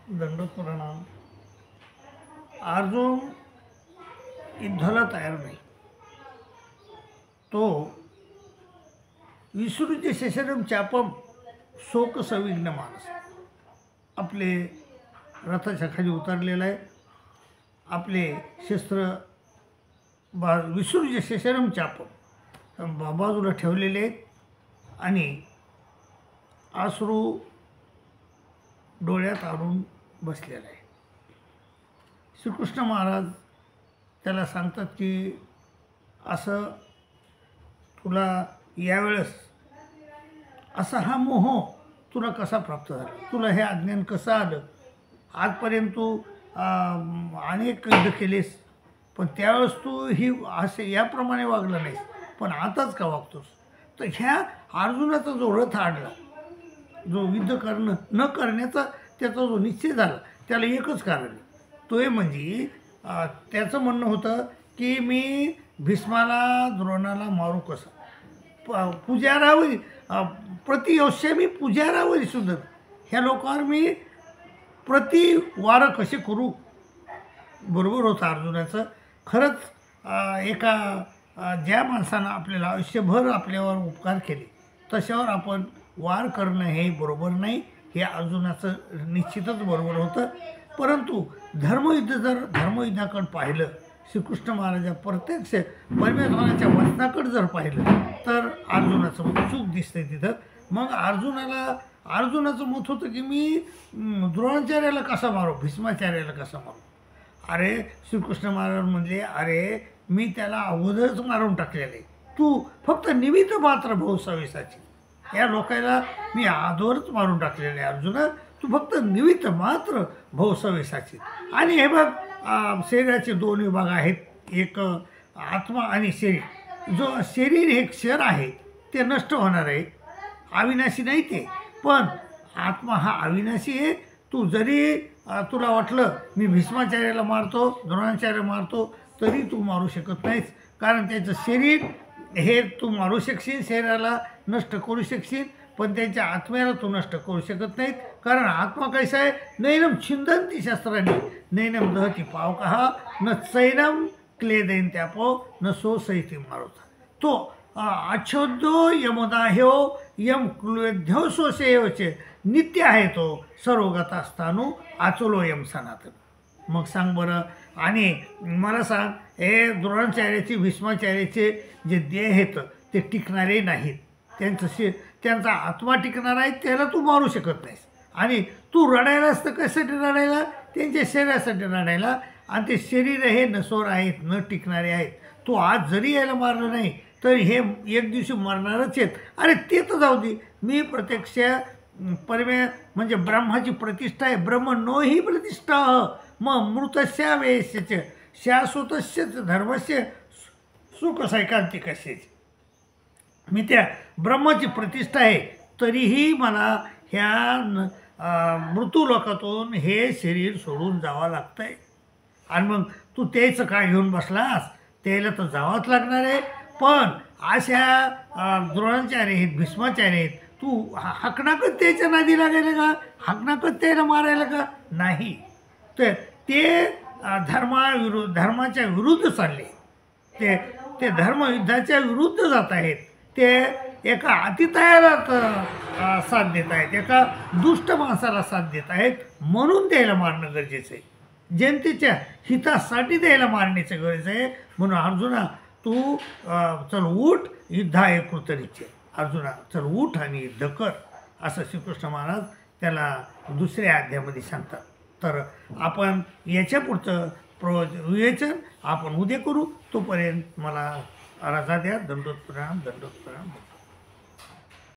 दंडोत प्रणाम. अर्जुन युद्धाला तयार नाही. तो विसृज्य शशरम चापम शोक सविघ्न मानस आपले रथाच्या खाली उतरलेला आहे. आपले शस्त्र विसृज्य शशरम चापम बाजूला ठेवलेले आहेत आणि अश्रू डोळ्यात आणून बसलेला आहे. श्रीकृष्ण महाराज त्याला सांगतात की असं तुला यावेळेस असा हा मोह तुला कसा प्राप्त झाला, तुला हे अज्ञान कसं आलं. आजपर्यंत तू अनेक युद्ध केलेस पण त्यावेळेस तू ही असे याप्रमाणे वागला नाहीस, पण आताच का वागतोस. तर ह्या अर्जुनाचा जो रथ आडला, जो युद्ध करणं न करण्याचा त्याचा जो निश्चय झाला, त्याला एकच कारण आहे. तो हे म्हणजे त्याचं म्हणणं होतं की मी भीष्माला द्रोणाला मारू कसं, पुजारावरी प्रतियोश्य मी पुजारावरी सुद्धा ह्या लोकांवर मी प्रतिवार कसे करू. बरोबर होतं अर्जुनाचं. खरंच एका ज्या माणसानं आपल्याला आयुष्यभर आपल्यावर उपकार केले तशावर आपण वार करणं हे बरोबर नाही. हे अर्जुनाचं निश्चितच बरोबर होतं. परंतु धर्मयुद्ध जर धर्मयुद्धाकडं पाहिलं, श्रीकृष्ण महाराजा प्रत्यक्ष परमेश्वराच्या वचनाकडं जर पाहिलं तर अर्जुनाचं मग चूक दिसतंय तिथं. मग अर्जुनाचं मत होतं की मी द्रोणाचार्याला कसा मारू, भीष्माचार्याला कसा मारू. अरे श्रीकृष्ण महाराज म्हणले, अरे मी त्याला अगोदरच मारून टाकलेलं आहे, तू फक्त निमित्त मात्र भाऊसावेसाची. या लोकांना मी आधोरच मारून टाकलेलं आहे अर्जुना, तू फक्त निमित्त मात्र भाऊसावेसाची. आणि हे बघ शरीराचे दोन विभाग आहेत, एक आत्मा आणि शरीर. जो शरीर हे क्षर आहे ते नष्ट होणार आहे, अविनाशी नाही ते. पण आत्मा हा अविनाशी आहे. तू जरी तुला वाटलं मी भीष्माचार्याला मारतो, द्रोणाचार्याला मारतो, तरी तू मारू शकत नाहीस. कारण त्याचं शरीर हे तू मारू शकशील, शरीराला नष्ट करू शकशील, पण त्यांच्या आत्म्याला तू नष्ट करू शकत नाहीत. कारण आत्मा कैसा आहे, नैनम छिंदंती शस्त्रांनी नैनम दहती पावकहा न सैनम क्लेदैन त्यापो न सो सैती मारुता. तो अच्छोद्यो यमदाह्यो यम क्लेध्यो सोशेयोचे नित्य आहे तो सर्वगत असतानु आचोलो यम सनातन. मग सांग बरं. आणि मला सांग, हे द्रोणाचार्याचे भीष्माचार्याचे जे देह आहेत ते टिकणारे नाहीत. त्यांचा आत्मा टिकणार आहे, त्याला तू मारू शकत नाहीस. आणि तू रडायलास तर कशासाठी रडायला, त्यांच्या शरीरासाठी रडायला. आणि ते शरीर हे नसोर आहेत, न टिकणारे आहेत. तू आज जरी यायला मारलं नाही तर हे एक दिवशी मरणारच आहेत. अरे ते तर जाऊ दे, मी प्रत्यक्ष म्हणजे ब्रह्माची प्रतिष्ठा आहे. ब्रह्म नो ही प्रतिष्ठा मग मृतस्या वेश्यच शाश्वतस्यच धर्मस्य सुखसैकांतिकस्य. मी त्या ब्रह्माची प्रतिष्ठा आहे, तरीही मला ह्या मृत्यूलोकातून हे शरीर सोडून जावं लागतं आहे. आणि मग तू त्याचं काय घेऊन बसलास, त्याला तर जावंच लागणार आहे. पण अशा द्रोणाचार्य आहेत, भीष्माचार्य आहेत, तू हकनाकत त्याच्या नादी लागायला का, हकनाकत त्याला मारायला का नाही. तर ते धर्माच्या विरुद्ध चालले, ते धर्मयुद्धाच्या विरुद्ध जात आहेत. ते एका अतितायाला साथ देत आहेत, एका दुष्ट माणसाला साथ देत आहेत. म्हणून त्याला मारणं गरजेचं आहे, जनतेच्या हितासाठी त्याला मारण्याचं गरज आहे. म्हणून अर्जुना तू चल उठ, युद्धा आहे कृतरीचे. अर्जुना चल उठ आणि युद्ध कर, असं श्रीकृष्ण महाराज त्याला दुसऱ्या अध्यायामध्ये सांगतात. तर आपण याच्या पुढचं विवेचन आपण उद्या करू. तोपर्यंत मला रजा द्या. दंडोत प्रणाम, दंडोत प्रणाम.